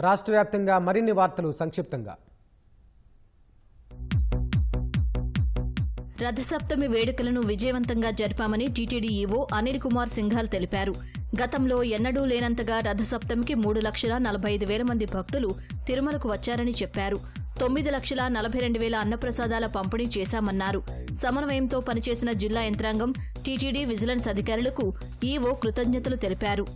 రాష్ట్ర వ్యాప్తంగా మరిన్ని వార్తలు సంక్షిప్తంగా. రథసప్తమి వేడుకలను విజయవంతంగా జరిపామని టీటీడీ ఈవో అనిల్ కుమార్ సింఘాల్ తెలిపారు. గతంలో ఎన్నడూ లేనంతగా రథసప్తమికి 3,45,000 మంది భక్తులు తిరుమలకు వచ్చారని చెప్పారు. 9,42,000 అన్నప్రసాదాల పంపిణీ చేశామన్నారు. సమన్వయంతో పనిచేసిన జిల్లా యంత్రాంగం, టీటీడీ విజిలెన్స్ అధికారులకు ఈవో కృతజ్ఞతలు తెలిపారు.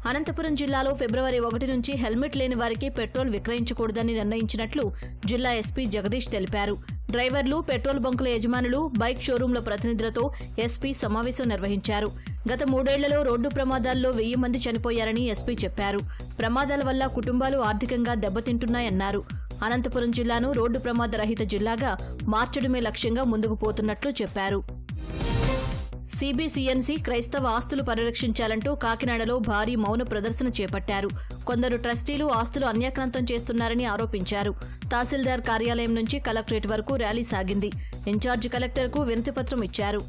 అనంతపురం జిల్లాలో ఫిబ్రవరి 1 నుంచి హెల్మెట్ లేని వారికి పెట్రోల్ విక్రయించకూడదని నిర్ణయించినట్లు జిల్లా ఎస్పీ జగదీష్ తెలిపారు. డ్రైవర్లు, పెట్రోల్ బంకుల యజమానులు, బైక్ షోరూంల ప్రతినిధులతో ఎస్పీ సమావేశం నిర్వహించారు. గత 3 ఏళ్లలో రోడ్డు ప్రమాదాల్లో 1000 మంది చనిపోయారని ఎస్పీ చెప్పారు. ప్రమాదాల వల్ల కుటుంబాలు ఆర్థికంగా దెబ్బతింటున్నాయన్నారు. అనంతపురం జిల్లాను రోడ్డు ప్రమాద రహిత జిల్లాగా మార్చడమే లక్ష్యంగా ముందుకు పోతున్నట్లు చెప్పారు. సిబిసిఎన్సి క్రైస్తవ ఆస్తులు పరిరక్షించాలంటూ కాకినాడలో భారీ మౌన ప్రదర్శన చేపట్టారు. కొందరు ట్రస్టీలు ఆస్తులు అన్యాక్రాంతం చేస్తున్నారని ఆరోపించారు. తహసీల్దార్ కార్యాలయం నుంచి కలెక్టరేట్ వరకు ర్యాలీ సాగింది. ఇన్ఛార్జి కలెక్టర్కు వినతిపత్రం ఇచ్చారు.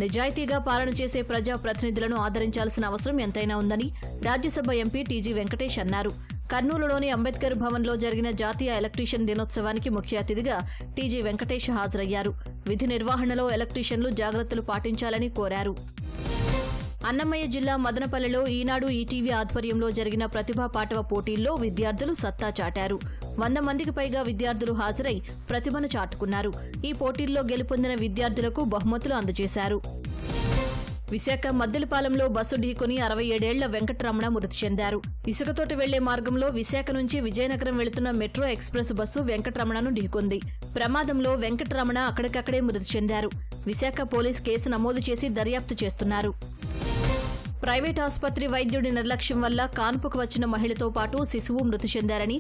నిజాయితీగా పాలన చేసే ప్రజాప్రతినిధులను ఆదరించాల్సిన అవసరం ఎంతైనా ఉందని రాజ్యసభ ఎంపీ టీజీ వెంకటేష్ అన్నారు. కర్నూలులోని అంబేద్కర్ భవన్లో జరిగిన జాతీయ ఎలక్ట్రీషియన్ దినోత్సవానికి ముఖ్య అతిథిగా టీజీ వెంకటేష్ హాజరయ్యారు. విధి నిర్వహణలో ఎలక్ట్రీషియన్లు జాగ్రత్తలు పాటించాలని కోరారు. అన్నమయ్య జిల్లా మదనపల్లెలో ఈనాడు ఈటీవీ ఆధ్వర్యంలో జరిగిన ప్రతిభా పాటవ పోటీల్లో విద్యార్థులు సత్తా చాటారు. 100 మందికి పైగా విద్యార్థులు హాజరై ప్రతిభను చాటుకున్నారు. ఈ పోటీల్లో గెలుపొందిన విద్యార్థులకు బహుమతులు అందజేశారు. విశాఖ మద్దెలపాలెంలో బస్సు ఢీకొని 67 ఏళ్ల వెంకటరమణ మృతి చెందారు. ఇసుకతోటి వెళ్లే మార్గంలో విశాఖ నుంచి విజయనగరం వెళుతున్న మెట్రో ఎక్స్ప్రెస్ బస్సు వెంకటరమణను ఢీకొంది. ప్రమాదంలో వెంకటరమణ అక్కడికక్కడే మృతి చెందారు. విశాఖ పోలీస్ కేసు నమోదు చేసి దర్యాప్తు చేస్తున్నారు. ప్రైవేట్ ఆసుపత్రి వైద్యుడి నిర్లక్ష్యం వల్ల కాన్పుకు వచ్చిన మహిళతో పాటు శిశువు మృతి చెందారని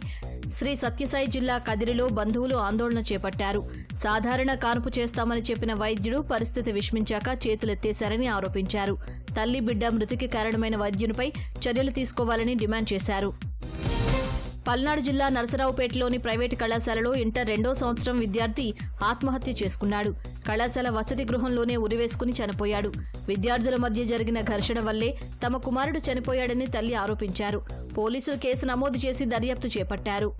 శ్రీ సత్యసాయి జిల్లా కదిరిలో బంధువులు ఆందోళన చేపట్టారు. సాధారణ కాన్పు చేస్తామని చెప్పిన వైద్యుడు పరిస్థితి విషమించాక చేతులెత్తేశారని ఆరోపించారు. తల్లి బిడ్డ మృతికి కారణమైన వైద్యునిపై చర్యలు తీసుకోవాలని డిమాండ్ చేశారు. పల్నాడు జిల్లా నరసరావుపేటలోని ప్రైవేటు కళాశాలలో ఇంటర్ 2వ సంవత్సరం విద్యార్థి ఆత్మహత్య చేసుకున్నాడు. కళాశాల వసతి గృహంలోనే ఉరివేసుకుని చనిపోయాడు. విద్యార్థుల మధ్య జరిగిన ఘర్షణ వల్లే తమ కుమారుడు చనిపోయాడని తల్లి ఆరోపించారు. పోలీసులు కేసు నమోదు చేసి దర్యాప్తు చేపట్టారు.